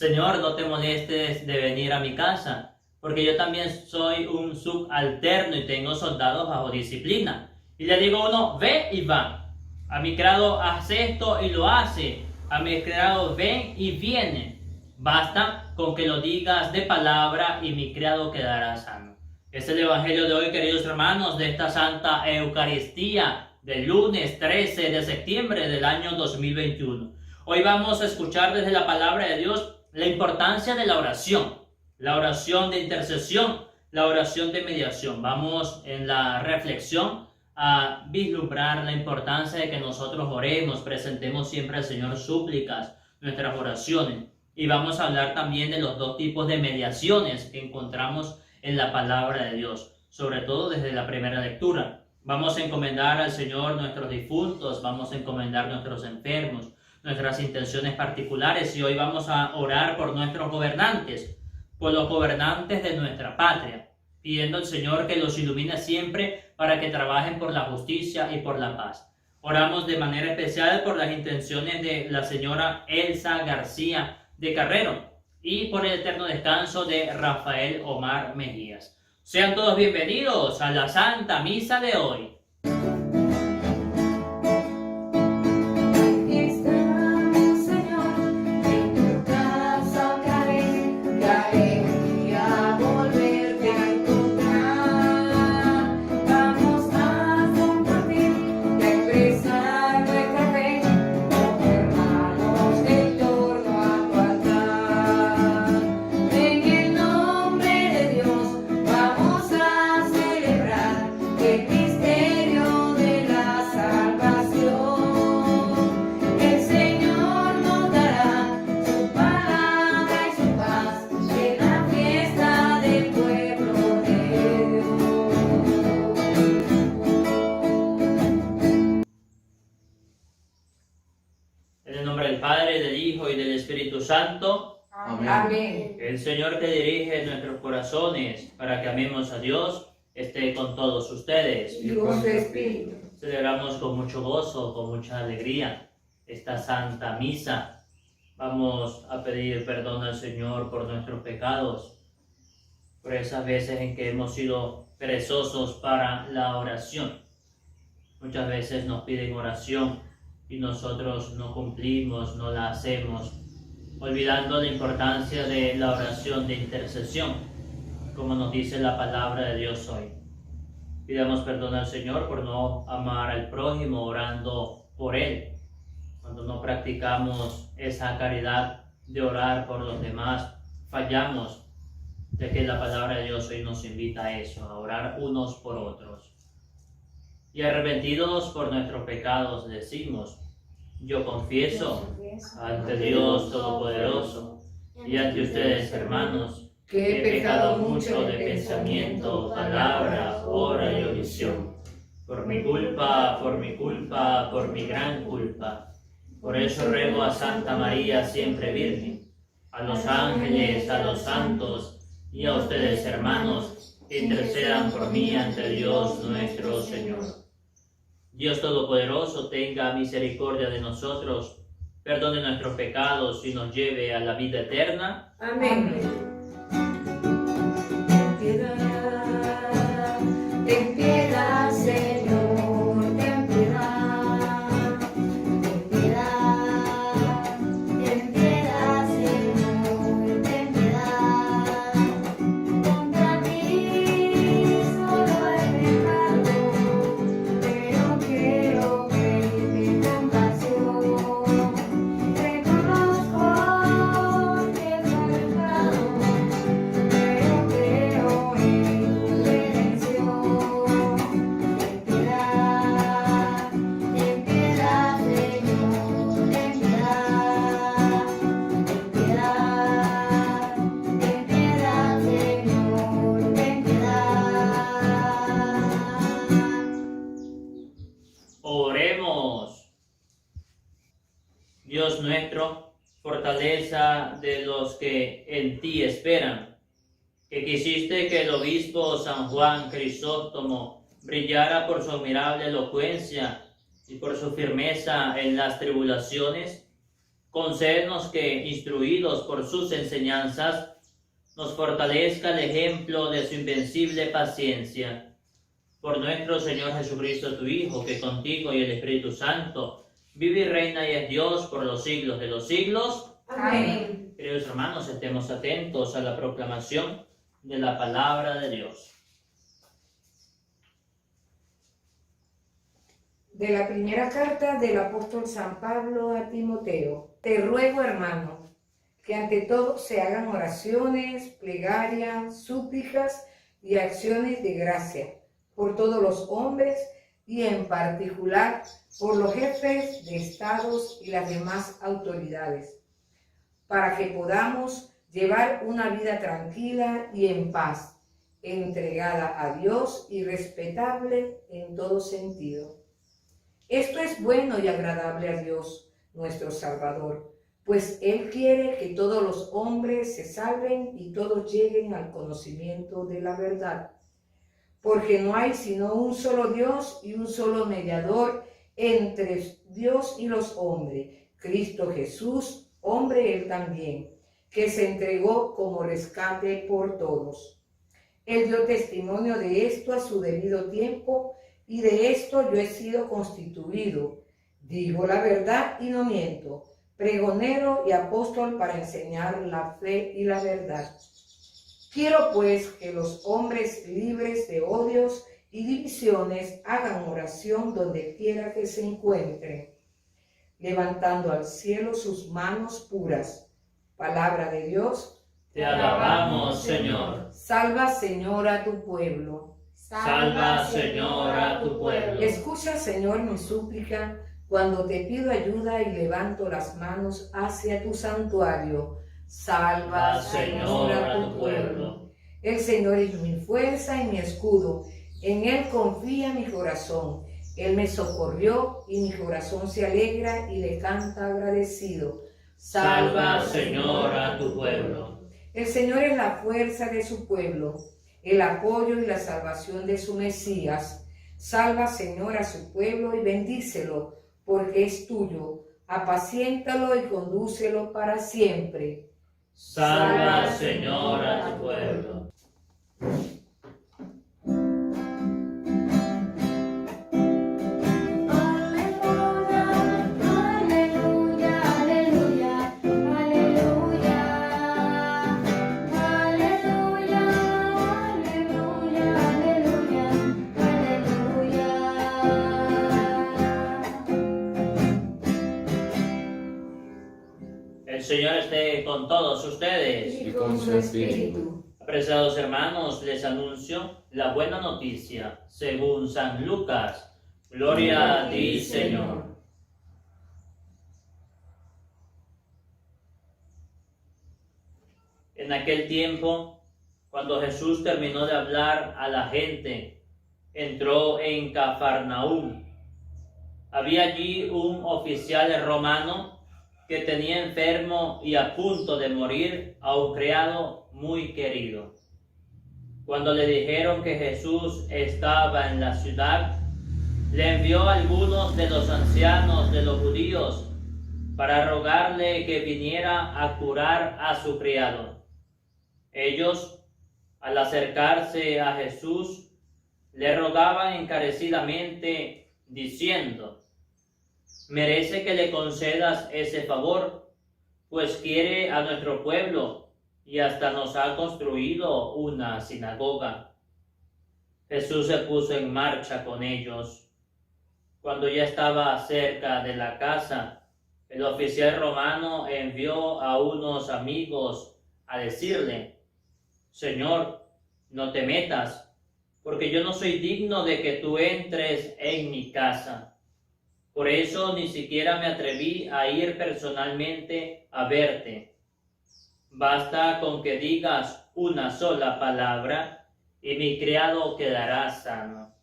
Señor, no te molestes de venir a mi casa, porque yo también soy un subalterno y tengo soldados bajo disciplina. Y le digo a uno, ve y va. A mi criado hace esto y lo hace. A mi criado ven y viene. Basta con que lo digas de palabra y mi criado quedará sano. Es el evangelio de hoy, queridos hermanos, de esta Santa Eucaristía del lunes 13 de septiembre del año 2021. Hoy vamos a escuchar desde la palabra de Dios la importancia de la oración de intercesión, la oración de mediación. Vamos en la reflexión a vislumbrar la importancia de que nosotros oremos, presentemos siempre al Señor súplicas, nuestras oraciones. Y vamos a hablar también de los dos tipos de mediaciones que encontramos en la palabra de Dios, sobre todo desde la primera lectura. Vamos a encomendar al Señor nuestros difuntos, vamos a encomendar nuestros enfermos, nuestras intenciones particulares, y hoy vamos a orar por nuestros gobernantes, por los gobernantes de nuestra patria, pidiendo al Señor que los ilumine siempre para que trabajen por la justicia y por la paz. Oramos de manera especial por las intenciones de la señora Elsa García de Carrero y por el eterno descanso de Rafael Omar Mejías. Sean todos bienvenidos a la Santa Misa de hoy. Santo. Amén. El Señor que dirige nuestros corazones para que amemos a Dios esté con todos ustedes. Y con su espíritu. Celebramos con mucho gozo, con mucha alegría esta Santa Misa. Vamos a pedir perdón al Señor por nuestros pecados, por esas veces en que hemos sido perezosos para la oración. Muchas veces nos piden oración y nosotros no cumplimos, no la hacemos, olvidando la importancia de la oración de intercesión, como nos dice la palabra de Dios hoy. Pidamos perdón al Señor por no amar al prójimo orando por él, cuando no practicamos esa caridad de orar por los demás, fallamos, ya que la palabra de Dios hoy nos invita a eso, a orar unos por otros. Y arrepentidos por nuestros pecados decimos: yo confieso ante Dios Todopoderoso y ante ustedes, hermanos, que he pecado mucho de pensamiento, palabra, obra y omisión. Por mi culpa, por mi gran culpa. Por eso ruego a Santa María siempre Virgen, a los ángeles, a los santos y a ustedes, hermanos, que intercedan por mí ante Dios nuestro Señor. Dios Todopoderoso tenga misericordia de nosotros, perdone nuestros pecados y nos lleve a la vida eterna. Amén. Ten piedad, Señor, ten piedad. Ten piedad, ten piedad, Señor, ten piedad. Contra ti solo he pecado, pero quiero pedirte compasión. Reconozco que soy pecado, pero creo en tu redención. Ten piedad, Señor, ten piedad. Ten piedad, Señor, ten piedad. Oremos. Dios nuestro, fortaleza de los que en ti esperan, que quisiste que el obispo San Juan Crisóstomo brillara por su admirable elocuencia y por su firmeza en las tribulaciones, concédenos que, instruidos por sus enseñanzas, nos fortalezca el ejemplo de su invencible paciencia. Por nuestro Señor Jesucristo, tu Hijo, que contigo y el Espíritu Santo vive y reina y es Dios por los siglos de los siglos. Amén. Queridos hermanos, estemos atentos a la proclamación de la palabra de Dios. De la primera carta del apóstol San Pablo a Timoteo. Te ruego, hermano, que ante todo se hagan oraciones, plegarias, súplicas y acciones de gracia por todos los hombres y en particular por los jefes de estados y las demás autoridades, para que podamos llevar una vida tranquila y en paz, entregada a Dios y respetable en todo sentido. Esto es bueno y agradable a Dios, nuestro Salvador, pues Él quiere que todos los hombres se salven y todos lleguen al conocimiento de la verdad. Porque no hay sino un solo Dios y un solo mediador entre Dios y los hombres, Cristo Jesús, hombre Él también, que se entregó como rescate por todos. Él dio testimonio de esto a su debido tiempo, y de esto yo he sido constituido. Digo la verdad y no miento, pregonero y apóstol para enseñar la fe y la verdad. Quiero pues que los hombres libres de odios y divisiones hagan oración donde quiera que se encuentren, levantando al cielo sus manos puras. Palabra de Dios. Te alabamos, Señor. Salva, Señor, a tu pueblo. Salva, Señor, a tu pueblo. Escucha, Señor, mi súplica cuando te pido ayuda y levanto las manos hacia tu santuario. Salva, Señor, a tu pueblo. El Señor es mi fuerza y mi escudo. En Él confía mi corazón. Él me socorrió y mi corazón se alegra y le canta agradecido. Salva, Señor, a tu pueblo. El Señor es la fuerza de su pueblo, el apoyo y la salvación de su Mesías. Salva, Señor, a su pueblo y bendícelo, porque es tuyo. Apaciéntalo y condúcelo para siempre. Salva, Señor, a tu pueblo. El Señor esté con todos ustedes. Y con su espíritu. Apreciados hermanos, les anuncio la buena noticia según San Lucas. Gloria a ti, Señor. En aquel tiempo, cuando Jesús terminó de hablar a la gente, entró en Cafarnaúm. Había allí un oficial romano que tenía enfermo y a punto de morir a un criado muy querido. Cuando le dijeron que Jesús estaba en la ciudad, le envió a algunos de los ancianos de los judíos para rogarle que viniera a curar a su criado. Ellos, al acercarse a Jesús, le rogaban encarecidamente, diciendo: merece que le concedas ese favor, pues quiere a nuestro pueblo y hasta nos ha construido una sinagoga. Jesús se puso en marcha con ellos. Cuando ya estaba cerca de la casa, el oficial romano envió a unos amigos a decirle: Señor, no te metas, porque yo no soy digno de que tú entres en mi casa. Por eso ni siquiera me atreví a ir personalmente a verte. Basta con que digas una sola palabra y mi criado quedará sano.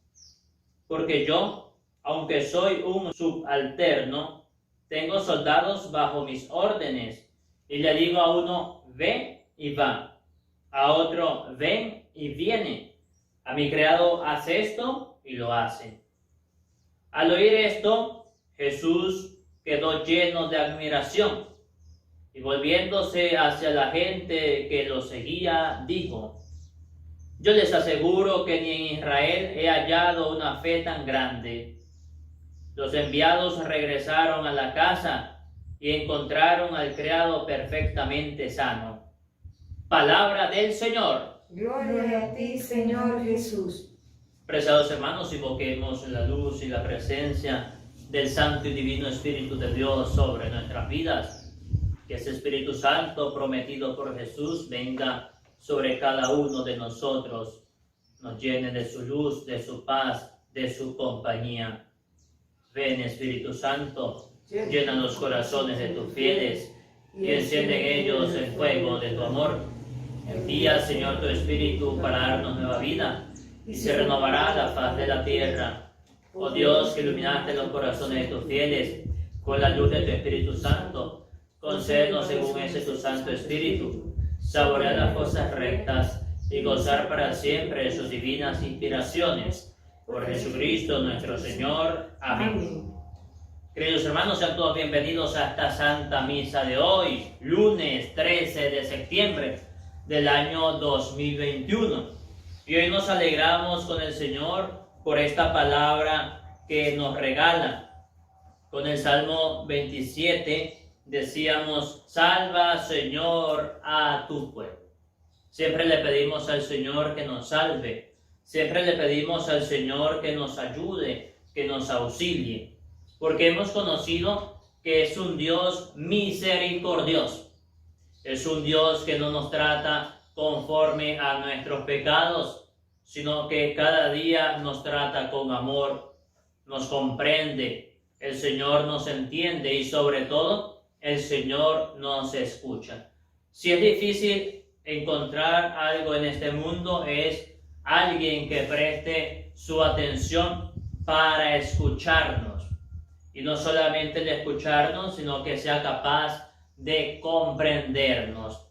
Porque yo, aunque soy un subalterno, tengo soldados bajo mis órdenes, y le digo a uno: ve y va, a otro: ven y viene, a mi criado: haz esto, y lo hace. Al oír esto, Jesús quedó lleno de admiración Y volviéndose hacia la gente que lo seguía, dijo: yo les aseguro que ni en Israel he hallado una fe tan grande. Los enviados regresaron a la casa y encontraron al criado perfectamente sano. Palabra del Señor. Gloria a ti, Señor Jesús. Preciados hermanos, invoquemos la luz y la presencia del Santo y Divino Espíritu de Dios sobre nuestras vidas. Que ese Espíritu Santo prometido por Jesús venga sobre cada uno de nosotros, nos llene de su luz, de su paz, de su compañía. Ven, Espíritu Santo, llena los corazones de tus fieles y enciende en ellos el fuego de tu amor. Envía, Señor, tu Espíritu para darnos nueva vida y se renovará la faz de la tierra. Oh Dios, que iluminaste los corazones de tus fieles con la luz de tu Espíritu Santo, concédenos según ese tu Santo Espíritu, saborear las cosas rectas y gozar para siempre de sus divinas inspiraciones. Por Jesucristo nuestro Señor. Amén. Queridos hermanos, sean todos bienvenidos a esta Santa Misa de hoy, lunes 13 de septiembre del año 2021. Y hoy nos alegramos con el Señor por esta palabra que nos regala. Con el Salmo 27 decíamos: salva, Señor, a tu pueblo. Siempre le pedimos al Señor que nos salve. Siempre le pedimos al Señor que nos ayude, que nos auxilie. Porque hemos conocido que es un Dios misericordioso. Es un Dios que no nos trata conforme a nuestros pecados, sino que cada día nos trata con amor, nos comprende. El Señor nos entiende y sobre todo el Señor nos escucha. Si es difícil encontrar algo en este mundo, es alguien que preste su atención para escucharnos. Y no solamente de escucharnos, sino que sea capaz de comprendernos,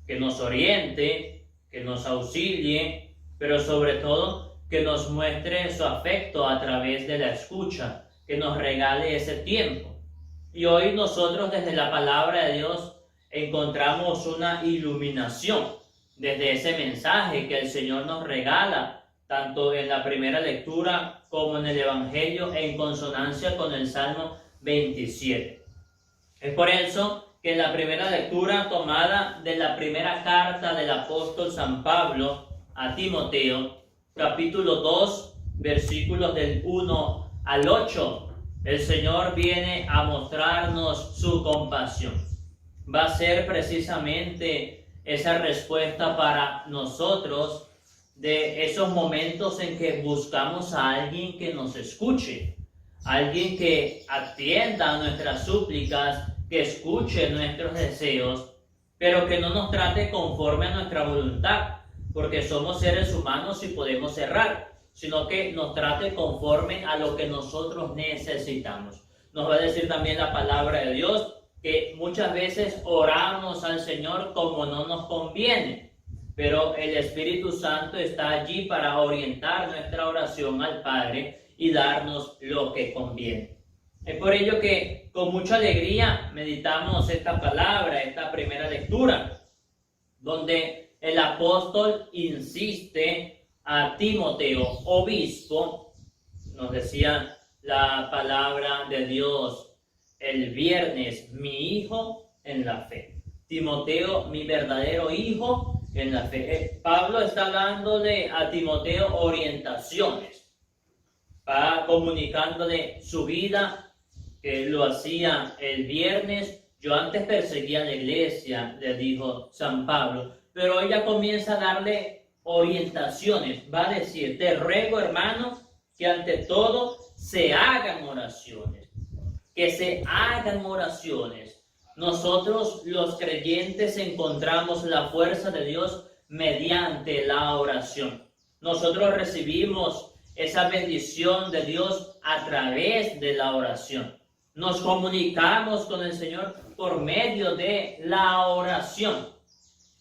que nos oriente, que nos auxilie, pero sobre todo que nos muestre su afecto a través de la escucha, que nos regale ese tiempo. Y hoy nosotros desde la palabra de Dios encontramos una iluminación desde ese mensaje que el Señor nos regala, tanto en la primera lectura como en el Evangelio, en consonancia con el Salmo 27. Es por eso que en la primera lectura, tomada de la primera carta del apóstol San Pablo a Timoteo, capítulo 2, versículos del 1 al 8, el Señor viene a mostrarnos su compasión. Va a ser precisamente esa respuesta para nosotros de esos momentos en que buscamos a alguien que nos escuche, alguien que atienda a nuestras súplicas, que escuche nuestros deseos, pero que no nos trate conforme a nuestra voluntad, porque somos seres humanos y podemos errar, sino que nos trate conforme a lo que nosotros necesitamos. Nos va a decir también la palabra de Dios que muchas veces oramos al Señor como no nos conviene, pero el Espíritu Santo está allí para orientar nuestra oración al Padre y darnos lo que conviene. Es por ello que con mucha alegría meditamos esta palabra, esta primera lectura, donde el apóstol insiste a Timoteo, obispo, nos decía la palabra de Dios el viernes, mi hijo en la fe. Timoteo, mi verdadero hijo en la fe. Pablo está dándole a Timoteo orientaciones, va comunicándole su vida, que lo hacía el viernes. Yo antes perseguía a la iglesia, le dijo San Pablo, pero ella comienza a darle orientaciones. Va a decir: te ruego, hermano, que ante todo se hagan oraciones, que se hagan oraciones. Nosotros los creyentes encontramos la fuerza de Dios mediante la oración. Nosotros recibimos esa bendición de Dios a través de la oración. Nos comunicamos con el Señor por medio de la oración.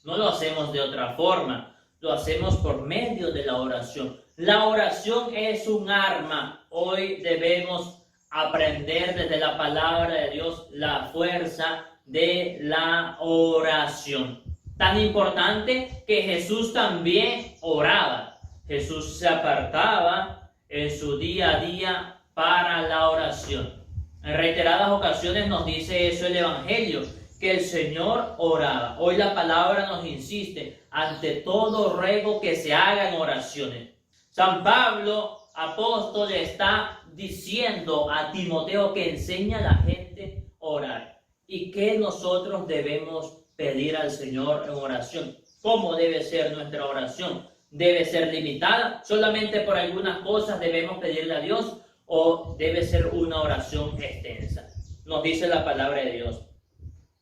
No lo hacemos de otra forma. Lo hacemos por medio de la oración. La oración es un arma. Hoy debemos aprender desde la palabra de Dios la fuerza de la oración. Tan importante que Jesús también oraba. Jesús se apartaba en su día a día para la oración. En reiteradas ocasiones nos dice eso el Evangelio, que el Señor oraba. Hoy la palabra nos insiste, ante todo ruego que se hagan oraciones. San Pablo, apóstol, está diciendo a Timoteo que enseña a la gente a orar. ¿Y qué nosotros debemos pedir al Señor en oración? ¿Cómo debe ser nuestra oración? ¿Debe ser limitada? ¿Solamente por algunas cosas debemos pedirle a Dios? ¿O debe ser una oración extensa? Nos dice la palabra de Dios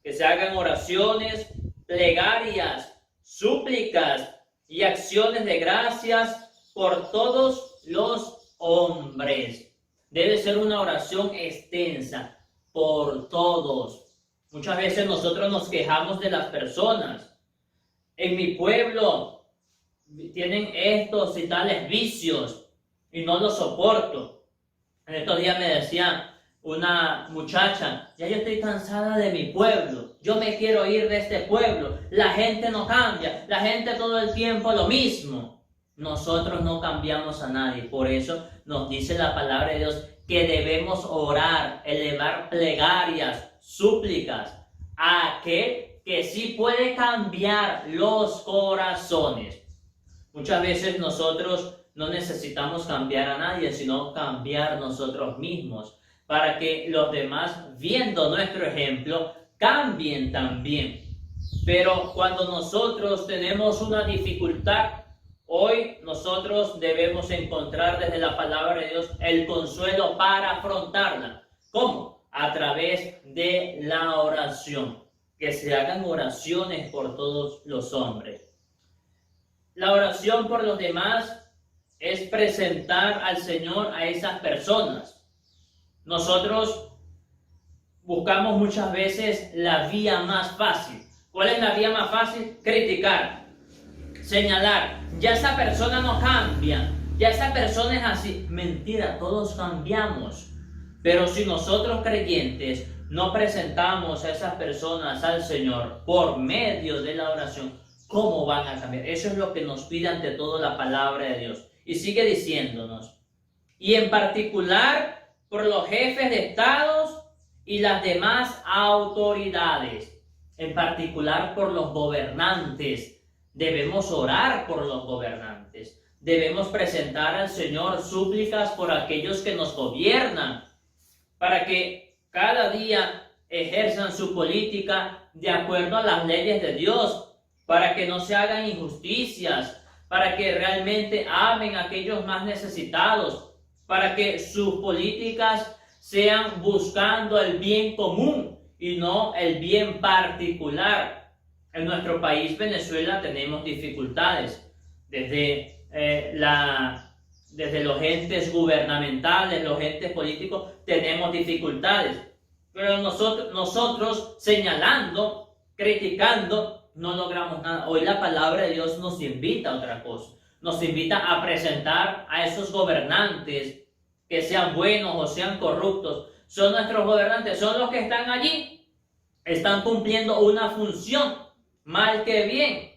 que se hagan oraciones, plegarias, súplicas y acciones de gracias por todos los hombres. Debe ser una oración extensa por todos. Muchas veces nosotros nos quejamos de las personas. En mi pueblo tienen estos y tales vicios y no los soporto. En estos días me decía una muchacha, ya yo estoy cansada de mi pueblo, yo me quiero ir de este pueblo, la gente no cambia, la gente todo el tiempo lo mismo. Nosotros no cambiamos a nadie, por eso nos dice la palabra de Dios que debemos orar, elevar plegarias, súplicas a aquel que sí puede cambiar los corazones. Muchas veces nosotros no necesitamos cambiar a nadie, sino cambiar nosotros mismos, para que los demás, viendo nuestro ejemplo, cambien también. Pero cuando nosotros tenemos una dificultad, hoy nosotros debemos encontrar desde la palabra de Dios el consuelo para afrontarla. ¿Cómo? A través de la oración. Que se hagan oraciones por todos los hombres. La oración por los demás es presentar al Señor a esas personas. Nosotros buscamos muchas veces la vía más fácil. ¿Cuál es la vía más fácil? Criticar, señalar. Ya esa persona no cambia, ya esa persona es así. Mentira, todos cambiamos. Pero si nosotros creyentes no presentamos a esas personas al Señor por medio de la oración, ¿cómo van a cambiar? Eso es lo que nos pide ante todo la palabra de Dios. Y sigue diciéndonos, y en particular por los jefes de estados y las demás autoridades, en particular por los gobernantes. Debemos orar por los gobernantes. Debemos presentar al Señor súplicas por aquellos que nos gobiernan, para que cada día ejerzan su política de acuerdo a las leyes de Dios, para que no se hagan injusticias, para que realmente amen a aquellos más necesitados, para que sus políticas sean buscando el bien común y no el bien particular. En nuestro país, Venezuela, tenemos dificultades desde los entes gubernamentales, los entes políticos, tenemos dificultades. Pero nosotros señalando, criticando, no logramos nada. Hoy la palabra de Dios nos invita a otra cosa. Nos invita a presentar a esos gobernantes, que sean buenos o sean corruptos. Son nuestros gobernantes, son los que están allí. Están cumpliendo una función, mal que bien.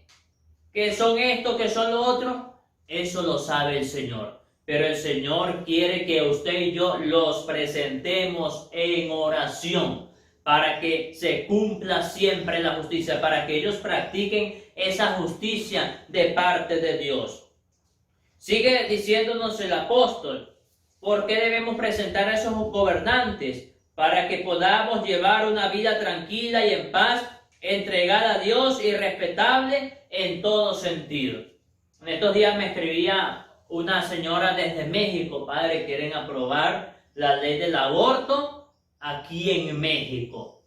¿Qué son esto? ¿Qué son lo otro? Eso lo sabe el Señor. Pero el Señor quiere que usted y yo los presentemos en oración, para que se cumpla siempre la justicia, para que ellos practiquen esa justicia de parte de Dios. Sigue diciéndonos el apóstol, ¿por qué debemos presentar a esos gobernantes? Para que podamos llevar una vida tranquila y en paz, entregada a Dios y respetable en todo sentido. En estos días me escribía una señora desde México, padre, quieren aprobar la ley del aborto aquí en México.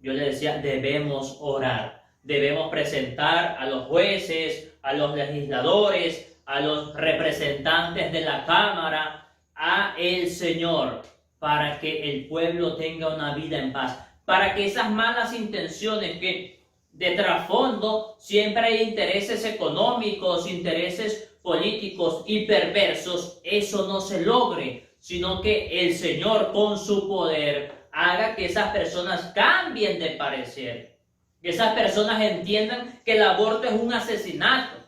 Yo le decía, debemos orar, debemos presentar a los jueces, a los legisladores, a los representantes de la Cámara, a el Señor, para que el pueblo tenga una vida en paz, para que esas malas intenciones que de trasfondo siempre hay intereses económicos, intereses políticos y perversos, eso no se logre, sino que el Señor con su poder haga que esas personas cambien de parecer, que esas personas entiendan que el aborto es un asesinato,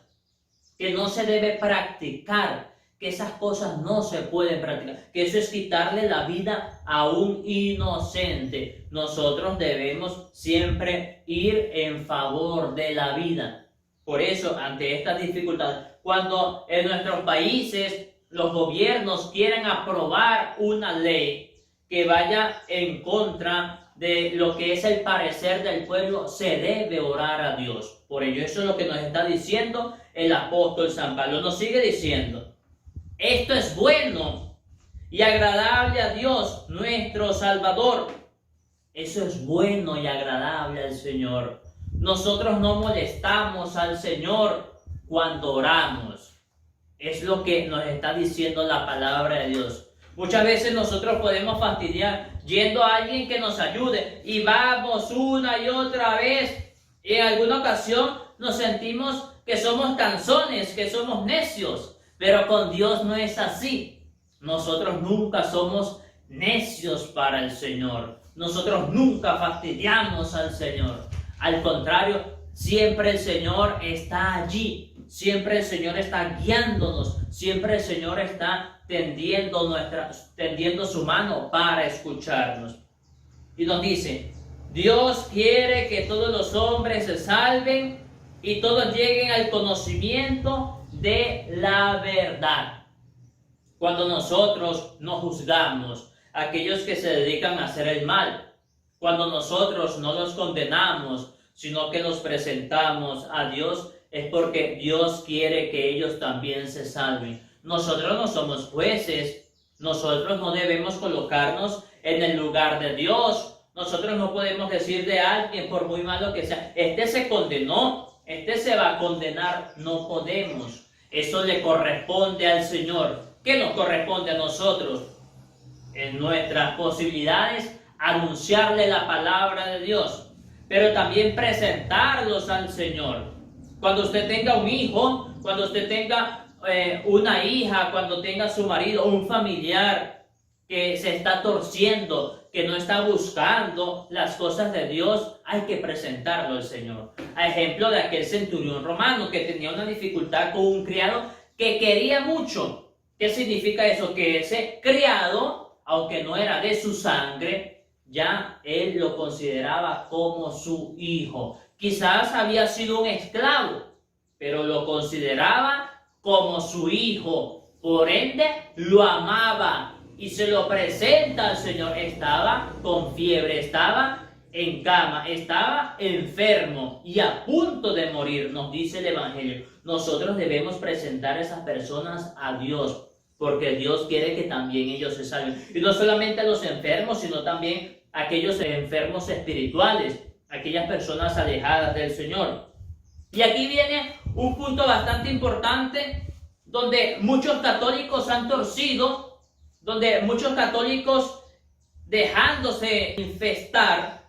que no se debe practicar, que esas cosas no se pueden practicar, que eso es quitarle la vida a un inocente. Nosotros debemos siempre ir en favor de la vida. Por eso, ante estas dificultades, cuando en nuestros países los gobiernos quieren aprobar una ley que vaya en contra de lo que es el parecer del pueblo, se debe orar a Dios. Por ello, eso es lo que nos está diciendo el apóstol San Pablo. Nos sigue diciendo: esto es bueno y agradable a Dios, nuestro Salvador. Eso es bueno y agradable al Señor. Nosotros no molestamos al Señor cuando oramos. Es lo que nos está diciendo la palabra de Dios. Muchas veces nosotros podemos fastidiar yendo a alguien que nos ayude y vamos una y otra vez. Y en alguna ocasión nos sentimos que somos canzones, que somos necios. Pero con Dios no es así. Nosotros nunca somos necios para el Señor. Nosotros nunca fastidiamos al Señor. Al contrario, siempre el Señor está allí. Siempre el Señor está guiándonos. Siempre el Señor está tendiendo su mano para escucharnos. Y nos dice: Dios quiere que todos los hombres se salven y todos lleguen al conocimiento de la verdad. Cuando nosotros no juzgamos a aquellos que se dedican a hacer el mal, cuando nosotros no los condenamos, sino que los presentamos a Dios, es porque Dios quiere que ellos también se salven. Nosotros no somos jueces, nosotros no debemos colocarnos en el lugar de Dios. Nosotros no podemos decir de alguien, por muy malo que sea, este se condenó, este se va a condenar. No podemos. Eso le corresponde al Señor. ¿Qué nos corresponde a nosotros? En nuestras posibilidades, anunciarle la palabra de Dios, pero también presentarlos al Señor. Cuando usted tenga un hijo, cuando usted tenga una hija, cuando tenga su marido o un familiar que se está torciendo, que no está buscando las cosas de Dios, hay que presentarlo al Señor. A ejemplo de aquel centurión romano que tenía una dificultad con un criado que quería mucho. ¿Qué significa eso? Que ese criado, aunque no era de su sangre, ya él lo consideraba como su hijo. Quizás había sido un esclavo, pero lo consideraba como su hijo. Por ende, lo amaba y se lo presenta al Señor. Estaba con fiebre, estaba en cama, estaba enfermo y a punto de morir, nos dice el Evangelio. Nosotros debemos presentar a esas personas a Dios, porque Dios quiere que también ellos se salven. Y no solamente a los enfermos, sino también a aquellos enfermos espirituales, aquellas personas alejadas del Señor. Y aquí viene un punto bastante importante, donde muchos católicos han torcido, donde muchos católicos, dejándose infestar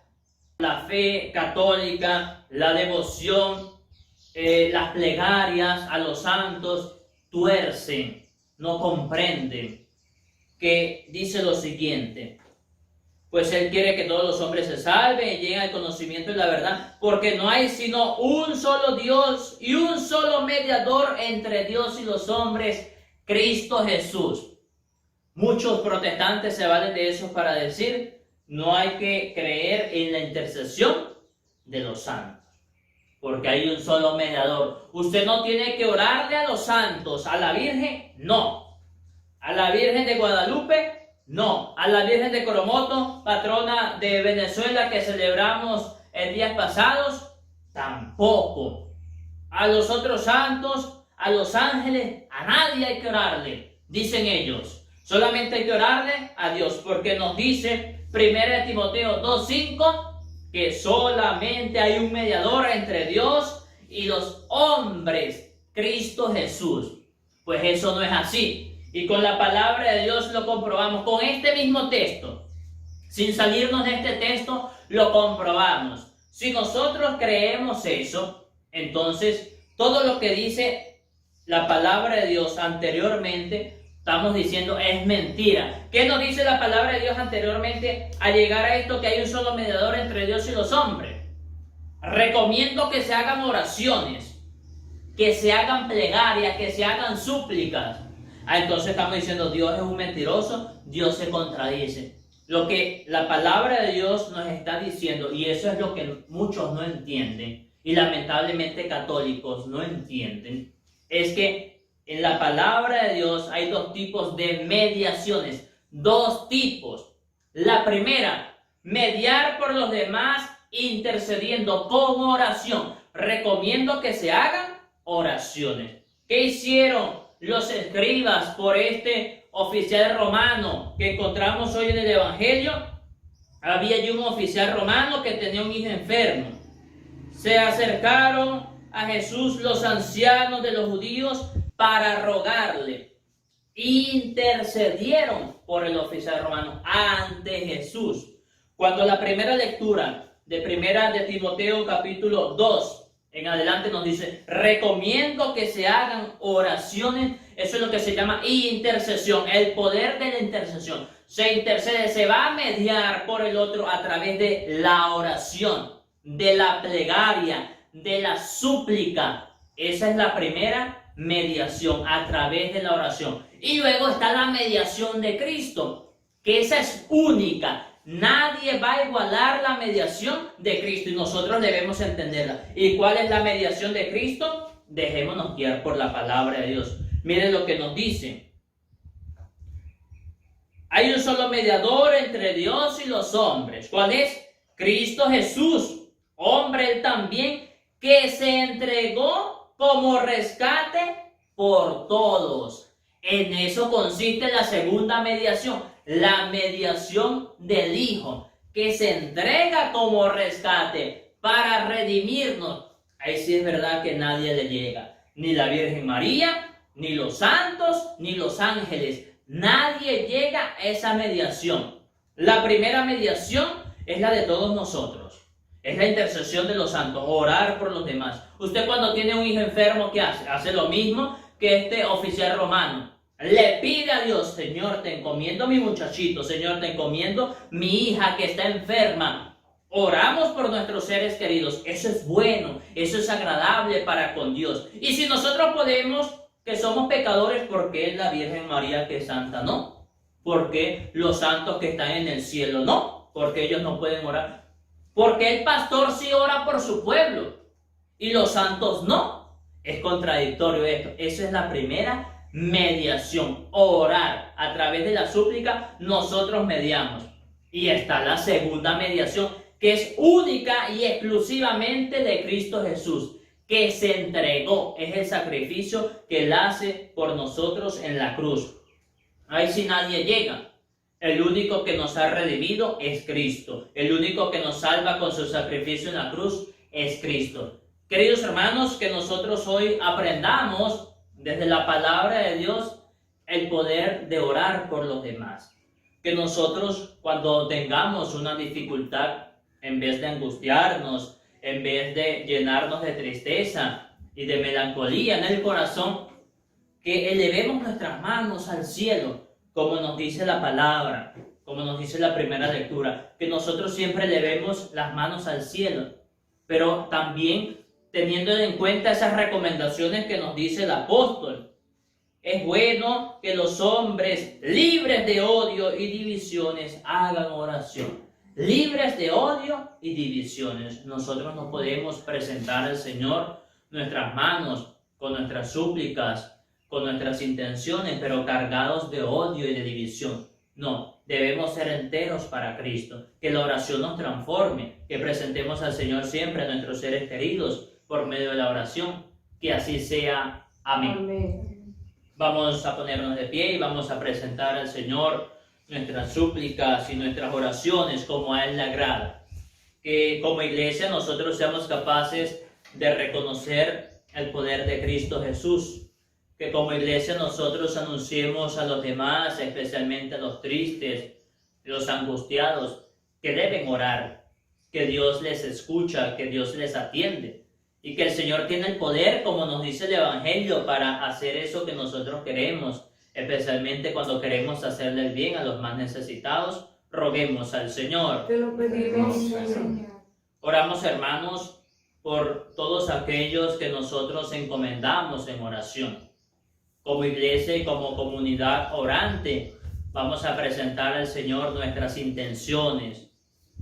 la fe católica, la devoción, las plegarias a los santos, tuercen, no comprenden, que dice lo siguiente: pues Él quiere que todos los hombres se salven y lleguen al conocimiento de la verdad, porque no hay sino un solo Dios y un solo mediador entre Dios y los hombres, Cristo Jesús. Muchos protestantes se valen de eso para decir: no hay que creer en la intercesión de los santos, porque hay un solo mediador. Usted no tiene que orarle a los santos. A la Virgen, no. A la Virgen de Guadalupe, no. A la Virgen de Coromoto, patrona de Venezuela, que celebramos en días pasados, tampoco. A los otros santos, a los ángeles, a nadie hay que orarle, dicen ellos. Solamente hay que orarle a Dios, porque nos dice 1 Timoteo 2:5 que solamente hay un mediador entre Dios y los hombres, Cristo Jesús. Pues eso no es así. Y con la palabra de Dios lo comprobamos. Con este mismo texto, sin salirnos de este texto, lo comprobamos. Si nosotros creemos eso, entonces todo lo que dice la palabra de Dios anteriormente, Estamos diciendo es mentira. ¿Qué nos dice la palabra de Dios anteriormente al llegar a esto, que hay un solo mediador entre Dios y los hombres? Recomiendo que se hagan oraciones, que se hagan plegarias, que se hagan súplicas. Entonces estamos diciendo Dios es un mentiroso, Dios se contradice. Lo que la palabra de Dios nos está diciendo, y eso es lo que muchos no entienden, y lamentablemente católicos no entienden, es que en la palabra de Dios hay dos tipos de mediaciones, dos tipos. La primera, mediar por los demás intercediendo con oración. Recomiendo que se hagan oraciones. ¿Qué hicieron los escribas por este oficial romano que encontramos hoy en el Evangelio? Había allí un oficial romano que tenía un hijo enfermo. Se acercaron a Jesús los ancianos de los judíos para rogarle. Intercedieron por el oficial romano ante Jesús. Cuando la primera lectura de primera de Timoteo capítulo 2 en adelante nos dice, recomiendo que se hagan oraciones. Eso es lo que se llama intercesión, el poder de la intercesión. Se intercede, se va a mediar por el otro a través de la oración, de la plegaria, de la súplica. Esa es la primera mediación, a través de la oración. Y luego está la mediación de Cristo, que esa es única. Nadie va a igualar la mediación de Cristo y nosotros debemos entenderla. ¿Y cuál es la mediación de Cristo? Dejémonos guiar por la palabra de Dios. Miren lo que nos dice. Hay un solo mediador entre Dios y los hombres. ¿Cuál es? Cristo Jesús, hombre él también, que se entregó como rescate por todos. En eso consiste la segunda mediación, la mediación del Hijo, que se entrega como rescate para redimirnos. Ahí sí es verdad que nadie le llega, ni la Virgen María, ni los santos, ni los ángeles. Nadie llega a esa mediación. La primera mediación es la de todos nosotros. Es la intercesión de los santos, orar por los demás. Usted cuando tiene un hijo enfermo, ¿qué hace? Hace lo mismo que este oficial romano. Le pide a Dios, Señor, te encomiendo mi muchachito, Señor, te encomiendo mi hija que está enferma. Oramos por nuestros seres queridos. Eso es bueno, eso es agradable para con Dios. Y si nosotros podemos, que somos pecadores, ¿por qué la Virgen María que es santa no? ¿Por qué los santos que están en el cielo no? Porque ellos no pueden orar. Porque el pastor sí ora por su pueblo y los santos no. Es contradictorio esto. Esa es la primera mediación. Orar a través de la súplica, nosotros mediamos. Y está la segunda mediación, que es única y exclusivamente de Cristo Jesús, que se entregó. Es el sacrificio que Él hace por nosotros en la cruz. Ahí sí nadie llega. El único que nos ha redimido es Cristo. El único que nos salva con su sacrificio en la cruz es Cristo. Queridos hermanos, que nosotros hoy aprendamos desde la palabra de Dios el poder de orar por los demás. Que nosotros cuando tengamos una dificultad, en vez de angustiarnos, en vez de llenarnos de tristeza y de melancolía en el corazón, que elevemos nuestras manos al cielo, como nos dice la palabra, como nos dice la primera lectura, que nosotros siempre elevemos las manos al cielo, pero también teniendo en cuenta esas recomendaciones que nos dice el apóstol. Es bueno que los hombres libres de odio y divisiones hagan oración. Libres de odio y divisiones. Nosotros no podemos presentar al Señor nuestras manos con nuestras súplicas, con nuestras intenciones, pero cargados de odio y de división. No, debemos ser enteros para Cristo, que la oración nos transforme, que presentemos al Señor siempre a nuestros seres queridos por medio de la oración, que así sea. Amén. Amén. Vamos a ponernos de pie y vamos a presentar al Señor nuestras súplicas y nuestras oraciones como a Él le agrada. Que como iglesia nosotros seamos capaces de reconocer el poder de Cristo Jesús. Que como iglesia nosotros anunciemos a los demás, especialmente a los tristes, los angustiados, que deben orar, que Dios les escucha, que Dios les atiende y que el Señor tiene el poder, como nos dice el Evangelio, para hacer eso que nosotros queremos, especialmente cuando queremos hacerle el bien a los más necesitados. Roguemos al Señor. Te lo pedimos, Señor. Oramos, hermanos, por todos aquellos que nosotros encomendamos en oración. Como iglesia y como comunidad orante, vamos a presentar al Señor nuestras intenciones.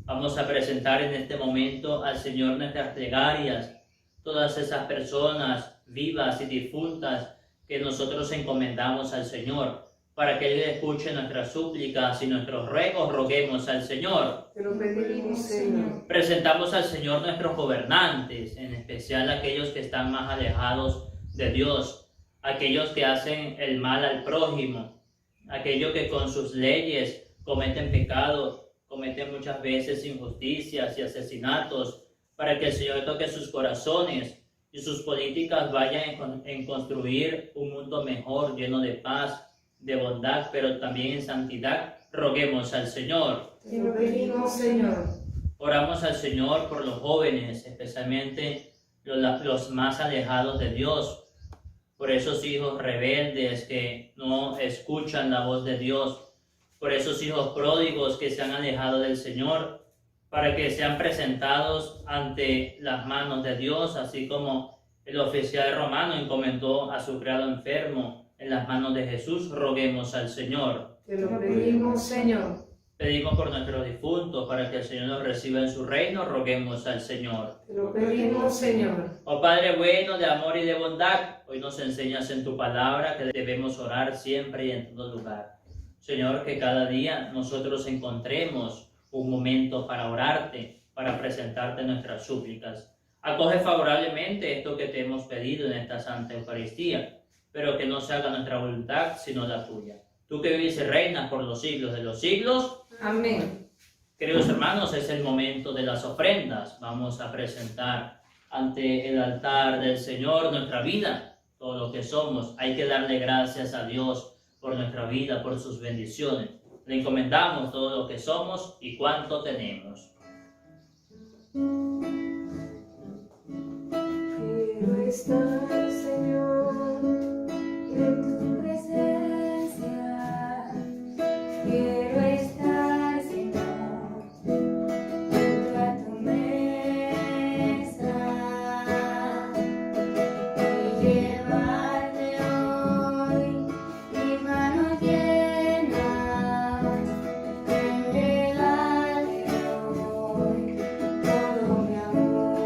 Vamos a presentar en este momento al Señor nuestras plegarias, todas esas personas vivas y difuntas que nosotros encomendamos al Señor, para que Él escuche nuestras súplicas y nuestros ruegos. Roguemos al Señor. Te lo pedimos, Señor. Presentamos al Señor nuestros gobernantes, en especial aquellos que están más alejados de Dios, aquellos que hacen el mal al prójimo, aquellos que con sus leyes cometen pecados, cometen muchas veces injusticias y asesinatos, para que el Señor toque sus corazones y sus políticas vayan en construir un mundo mejor, lleno de paz, de bondad, pero también en santidad. Roguemos al Señor. Te lo pedimos, Señor. Oramos al Señor por los jóvenes, especialmente los más alejados de Dios, por esos hijos rebeldes que no escuchan la voz de Dios, por esos hijos pródigos que se han alejado del Señor, para que sean presentados ante las manos de Dios, así como el oficial romano encomendó a su criado enfermo en las manos de Jesús. Roguemos al Señor. Te lo pedimos, Señor. Pedimos por nuestros difuntos para que el Señor nos reciba en su reino. Roguemos al Señor. Te lo pedimos, Señor. Oh Padre bueno, de amor y de bondad, hoy nos enseñas en tu palabra que debemos orar siempre y en todo lugar. Señor, que cada día nosotros encontremos un momento para orarte, para presentarte nuestras súplicas. Acoge favorablemente esto que te hemos pedido en esta Santa Eucaristía, pero que no se haga nuestra voluntad, sino la tuya. Tú que vives y reinas por los siglos de los siglos. Amén. Queridos hermanos, es el momento de las ofrendas. Vamos a presentar ante el altar del Señor nuestra vida, todo lo que somos. Hay que darle gracias a Dios por nuestra vida, por sus bendiciones. Le encomendamos todo lo que somos y cuánto tenemos. Quiero estar, Señor, en tu presencia. Quiero estar, Señor, junto a tu mesa y llevarte hoy mis manos llenas, entregarte hoy todo mi amor.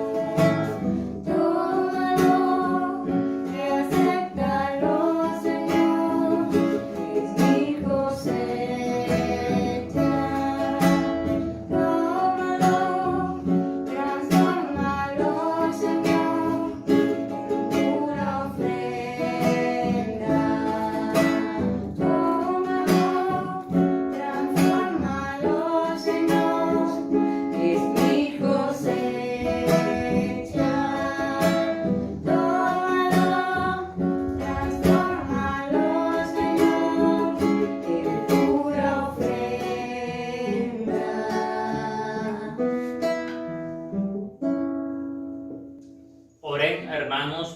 Tómalo y acéptalo, Señor, es mi cosecha. Tómalo, transfórmalo, Señor, en pura ofrenda. Tómalo, transfórmalo, Señor, es mi cosecha. Tómalo, transfórmalo, Señor, en pura ofrenda. Oren, hermanos,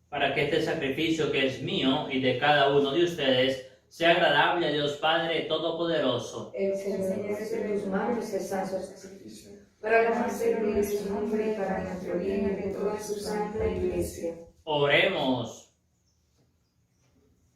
para que este sacrificio que es mío y de cada uno de ustedes sea agradable a Dios Padre Todopoderoso. El Señor es de tus manos el santo sacrificio, para la gloria de su nombre y para nuestro bien y de toda su santa iglesia. Oremos.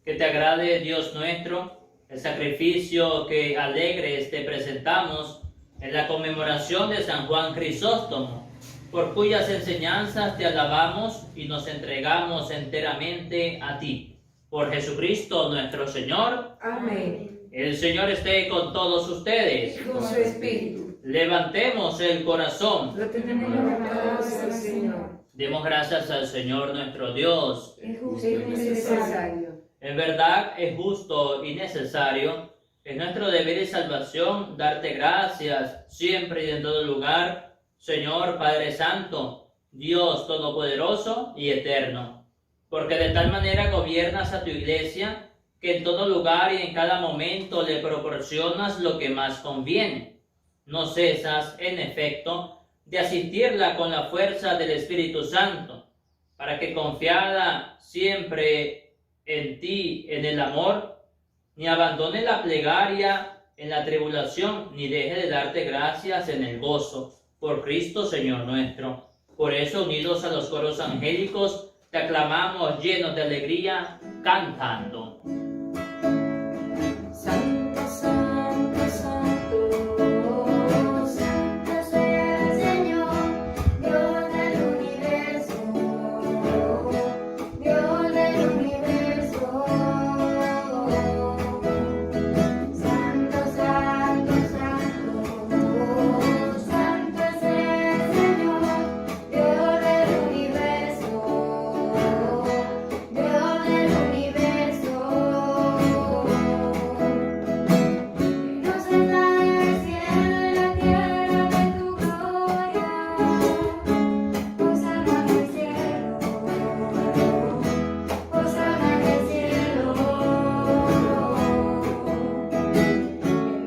Que te agrade, Dios nuestro, el sacrificio que alegres te presentamos en la conmemoración de San Juan Crisóstomo, por cuyas enseñanzas te alabamos y nos entregamos enteramente a ti. Por Jesucristo nuestro Señor. Amén. El Señor esté con todos ustedes. Y con su espíritu. Levantemos el corazón. Lo tenemos levantado hacia el Señor. Demos gracias al Señor nuestro Dios. Es justo y necesario. En verdad es justo y necesario, es nuestro deber y salvación darte gracias siempre y en todo lugar, Señor Padre Santo, Dios Todopoderoso y Eterno, porque de tal manera gobiernas a tu iglesia que en todo lugar y en cada momento le proporcionas lo que más conviene. No cesas, en efecto, de asistirla con la fuerza del Espíritu Santo, para que confiada siempre en ti, en el amor, ni abandone la plegaria en la tribulación, ni deje de darte gracias en el gozo, por Cristo Señor nuestro. Por eso, unidos a los coros angélicos, te aclamamos llenos de alegría, cantando. Santo, santo, santo, santo sea el Señor, Dios del universo, Dios del universo. Santo, santo, santo, santo sea el Señor, Dios del universo, Dios del universo. Nos está en el cielo y la tierra de tu gloria, posada en el cielo, posada en el cielo.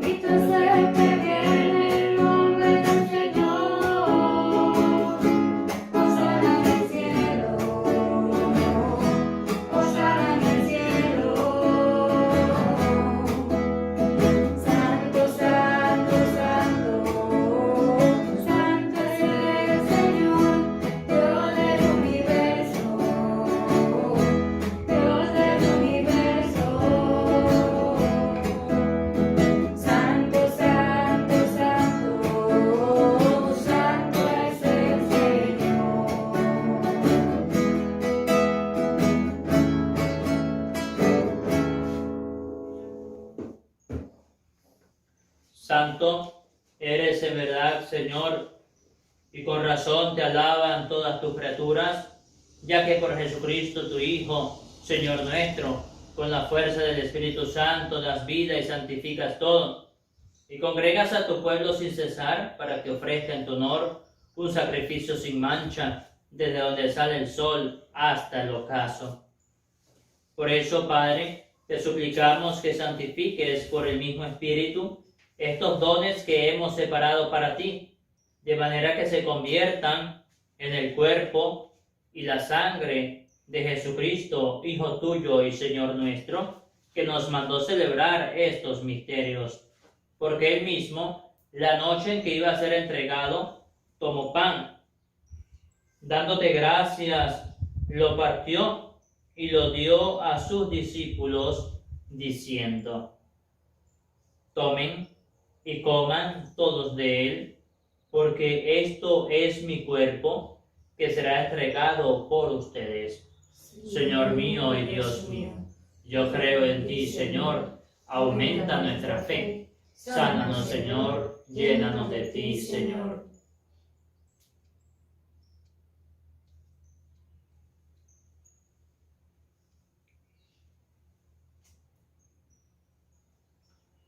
Bendito sea el que viene en el nombre del Señor, posada en el cielo, posada en el cielo. Santo, santo, santo, santo es el Señor, Dios del universo, Dios del universo. Santo, santo, santo, santo es el Señor. Santo eres en verdad, Señor, y con razón te alaban todas tus criaturas, ya que por Jesucristo, tu Hijo, Señor nuestro, con la fuerza del Espíritu Santo das vida y santificas todo, y congregas a tu pueblo sin cesar para que ofrezca en tu honor un sacrificio sin mancha, desde donde sale el sol hasta el ocaso. Por eso, Padre, te suplicamos que santifiques por el mismo Espíritu estos dones que hemos separado para ti, de manera que se conviertan en el cuerpo y la sangre de Jesucristo, Hijo tuyo y Señor nuestro, que nos mandó celebrar estos misterios. Porque él mismo, la noche en que iba a ser entregado, tomó pan, dándote gracias, lo partió y lo dio a sus discípulos, diciendo: tomen y coman todos de él, porque esto es mi cuerpo, que será entregado por ustedes. Señor mío y Dios mío, yo creo en ti, Señor, aumenta nuestra fe. Sánanos, Señor, llénanos de ti, Señor.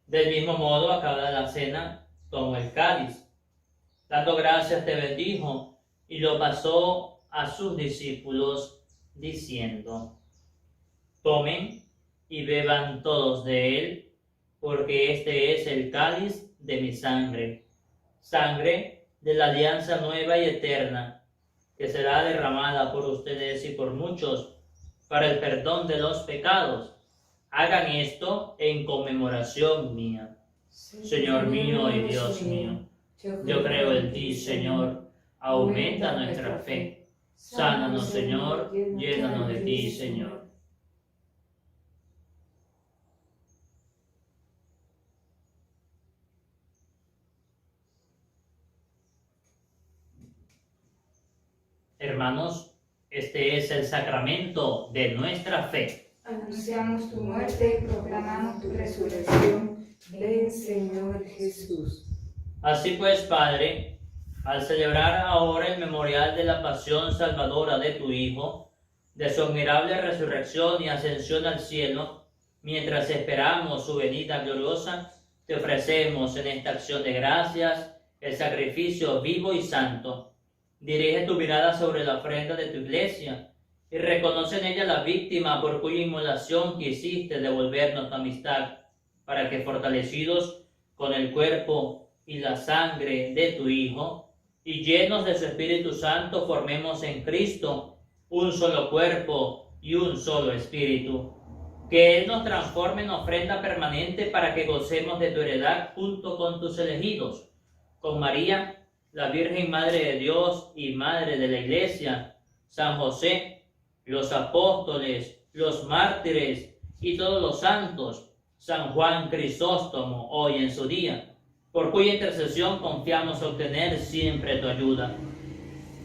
Del mismo modo, acabada la cena, tomó el cáliz. Dando gracias, te bendijo y lo pasó a sus discípulos, diciendo: tomen y beban todos de él, porque este es el cáliz de mi sangre, sangre de la alianza nueva y eterna, que será derramada por ustedes y por muchos para el perdón de los pecados. Hagan esto en conmemoración mía. Señor mío y Dios mío, yo creo en ti, Señor, aumenta nuestra fe. Sánanos, Señor, llénanos de ti, Señor. Hermanos, este es el sacramento de nuestra fe. Anunciamos tu muerte y proclamamos tu resurrección. Ven, Señor Jesús. Así pues, Padre, al celebrar ahora el memorial de la pasión salvadora de tu Hijo, de su admirable resurrección y ascensión al cielo, mientras esperamos su venida gloriosa, te ofrecemos en esta acción de gracias el sacrificio vivo y santo. Dirige tu mirada sobre la ofrenda de tu iglesia y reconoce en ella la víctima por cuya inmolación quisiste devolvernos tu amistad, para que fortalecidos con el cuerpo y la sangre de tu Hijo, y llenos de su Espíritu Santo, formemos en Cristo un solo cuerpo y un solo espíritu. Que Él nos transforme en ofrenda permanente para que gocemos de tu heredad junto con tus elegidos, con María, la Virgen Madre de Dios y Madre de la Iglesia, San José, los apóstoles, los mártires y todos los santos, San Juan Crisóstomo, hoy en su día, por cuya intercesión confiamos obtener siempre tu ayuda.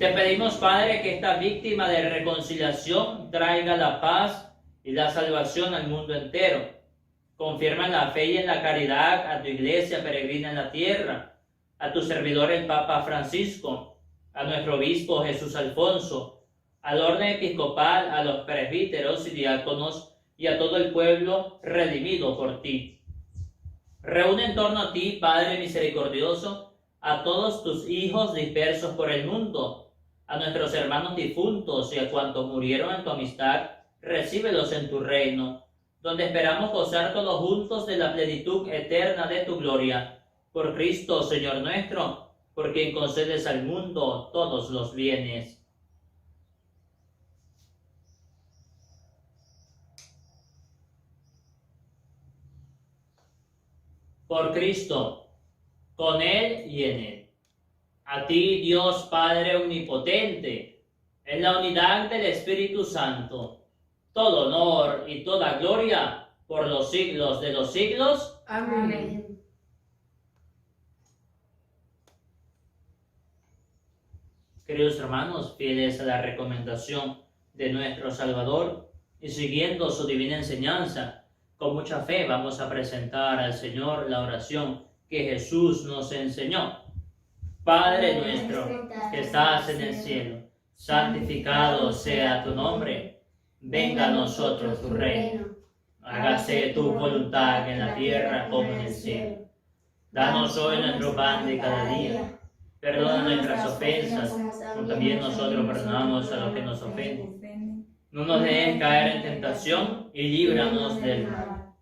Te pedimos, Padre, que esta víctima de reconciliación traiga la paz y la salvación al mundo entero. Confirma en la fe y en la caridad a tu iglesia peregrina en la tierra, a tu servidor el Papa Francisco, a nuestro obispo Jesús Alfonso, al orden episcopal, a los presbíteros y diáconos y a todo el pueblo redimido por ti. Reúne en torno a ti, Padre misericordioso, a todos tus hijos dispersos por el mundo, a nuestros hermanos difuntos y a cuantos murieron en tu amistad. Recíbelos en tu reino, donde esperamos gozar todos juntos de la plenitud eterna de tu gloria. Por Cristo, Señor nuestro, por quien concedes al mundo todos los bienes. Por Cristo, con Él y en Él. A ti, Dios Padre omnipotente, en la unidad del Espíritu Santo, todo honor y toda gloria por los siglos de los siglos. Amén. Queridos hermanos, fieles a la recomendación de nuestro Salvador y siguiendo su divina enseñanza, con mucha fe vamos a presentar al Señor la oración que Jesús nos enseñó. Padre nuestro, que estás en el cielo, santificado sea tu nombre. Venga a nosotros tu reino. Hágase tu voluntad en la tierra como en el cielo. Danos hoy nuestro pan de cada día. Perdona nuestras ofensas, como también nosotros perdonamos a los que nos ofenden. No nos dejes caer en tentación y líbranos del mal.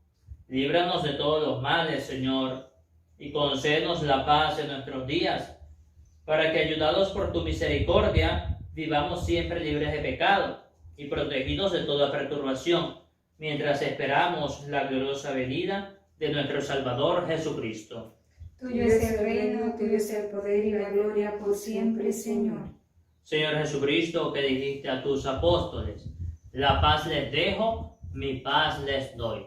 Líbranos de todos los males, Señor, y concédenos la paz en nuestros días, para que, ayudados por tu misericordia, vivamos siempre libres de pecado y protegidos de toda perturbación, mientras esperamos la gloriosa venida de nuestro Salvador Jesucristo. Tuyo es el reino, tuyo es el poder y la gloria por siempre, Señor. Señor Jesucristo, que dijiste a tus apóstoles, la paz les dejo, mi paz les doy.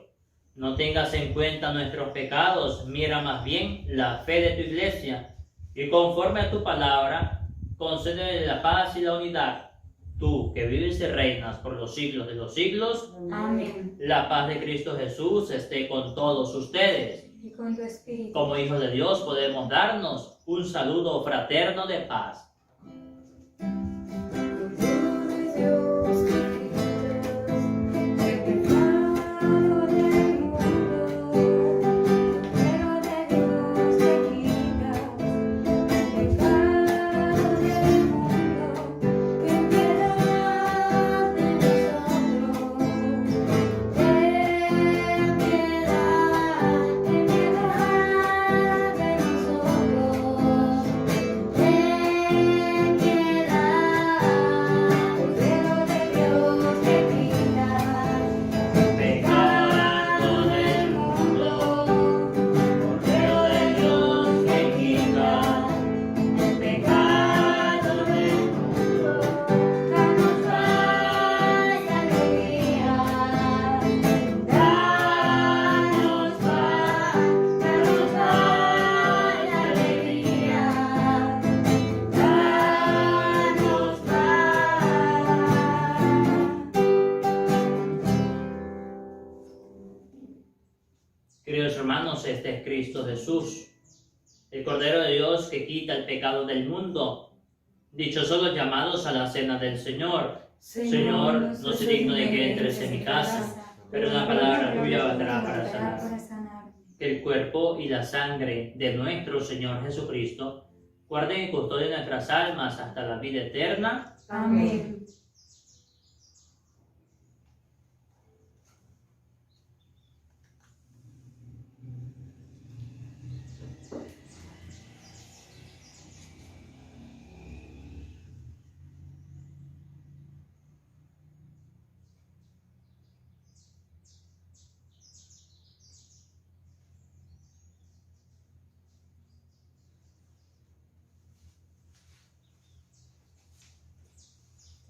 No tengas en cuenta nuestros pecados, mira más bien la fe de tu iglesia, y conforme a tu palabra, concédele la paz y la unidad. Tú, que vives y reinas por los siglos de los siglos. Amén. La paz de Cristo Jesús esté con todos ustedes. Y con tu espíritu. Como hijos de Dios podemos darnos un saludo fraterno de paz. Queridos hermanos, este es Cristo Jesús, el Cordero de Dios que quita el pecado del mundo. Dichosos los llamados a la cena del Señor. Señor, no soy digno de que entres en mi casa, pero una palabra tuya bastará para sanar. Que el cuerpo y la sangre de nuestro Señor Jesucristo guarden y custodien nuestras almas hasta la vida eterna. Amén.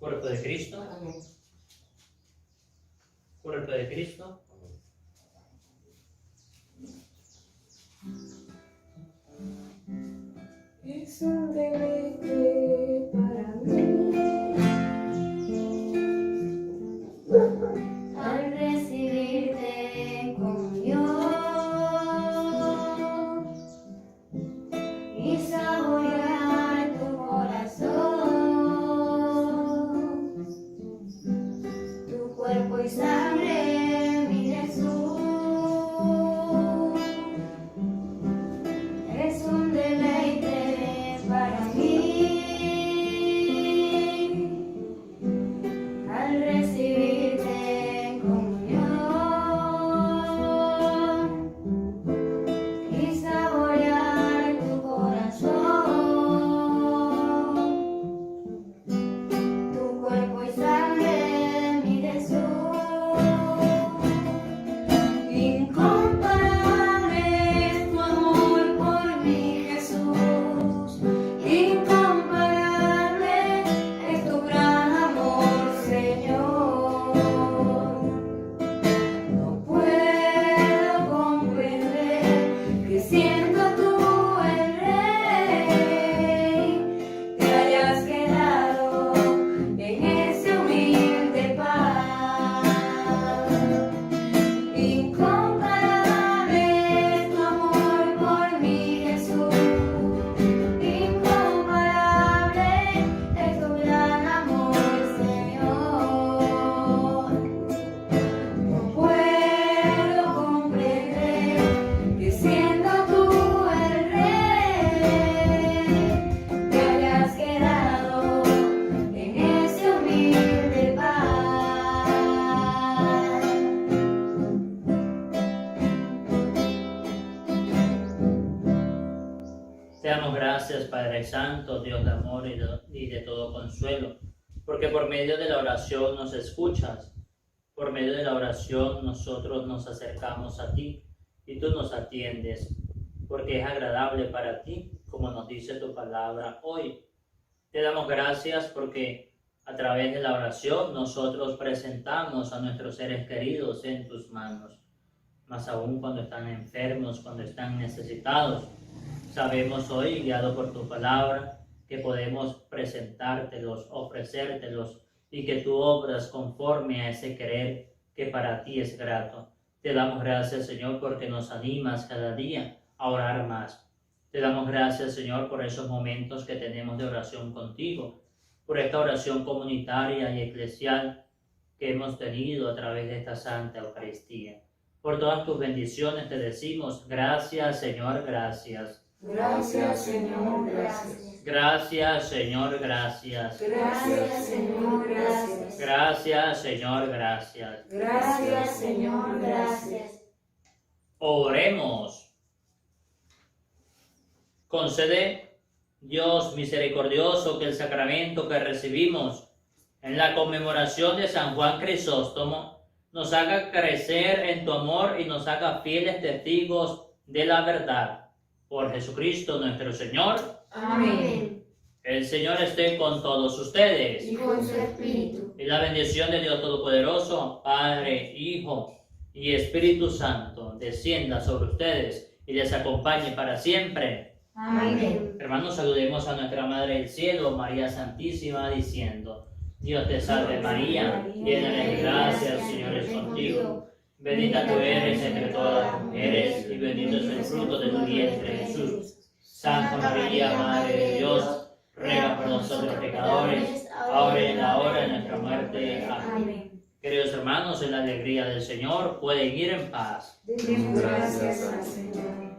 Cuerpo de Cristo. Cuerpo de Cristo. Es un deleite para mí al recibirte en comunión y saborear tu corazón, tu cuerpo y sangre, mi Jesús. Es un deleite para mí al recibirte en comunión y saborear tu corazón, tu cuerpo y sangre, mi Jesús. Incomparable es tu amor por mí, Jesús. Incomparable es tu gran amor, Señor. No puedo comprender que siendo tú el Rey, te hayas quedado en ese humilde paz. Incomparable es tu amor por mí, Jesús. Incomparable es tu gran amor, Señor. No puedo comprender que siendo tú el Rey, te hayas quedado en ese humilde paz. Te damos gracias, Padre Santo, Dios de amor y de todo consuelo, porque por medio de la oración nos escuchas. Por medio de la oración nosotros nos acercamos a ti y tú nos atiendes, porque es agradable para ti, como nos dice tu palabra hoy. Te damos gracias porque a través de la oración nosotros presentamos a nuestros seres queridos en tus manos, más aún cuando están enfermos, cuando están necesitados. Sabemos hoy, guiado por tu palabra, que podemos presentártelos, ofrecértelos y que tú obras conforme a ese querer que para ti es grato. Te damos gracias, Señor, porque nos animas cada día a orar más. Te damos gracias, Señor, por esos momentos que tenemos de oración contigo, por esta oración comunitaria y eclesial que hemos tenido a través de esta Santa Eucaristía. Por todas tus bendiciones te decimos gracias, Señor, gracias. Gracias, Señor, gracias. Gracias, Señor, gracias. Gracias, Señor, gracias. Gracias, Señor, gracias. Gracias, Señor, gracias. Oremos. Concede, Dios misericordioso, que el sacramento que recibimos en la conmemoración de San Juan Crisóstomo nos haga crecer en tu amor y nos haga fieles testigos de la verdad. Por Jesucristo nuestro Señor. Amén. El Señor esté con todos ustedes. Y con su espíritu. Y la bendición de Dios Todopoderoso, Padre, Hijo y Espíritu Santo, descienda sobre ustedes y les acompañe para siempre. Amén. Hermanos, saludemos a nuestra Madre del Cielo, María Santísima, diciendo: Dios te salve María, llena de gracia, el Señor es contigo. Bendita tú eres entre todas las mujeres, y bendito es el fruto de tu vientre, Jesús. Santa María, Madre de Dios, ruega por nosotros pecadores, ahora y en la hora de nuestra muerte. Amén. Queridos hermanos, en la alegría del Señor pueden ir en paz. Demos gracias al Señor.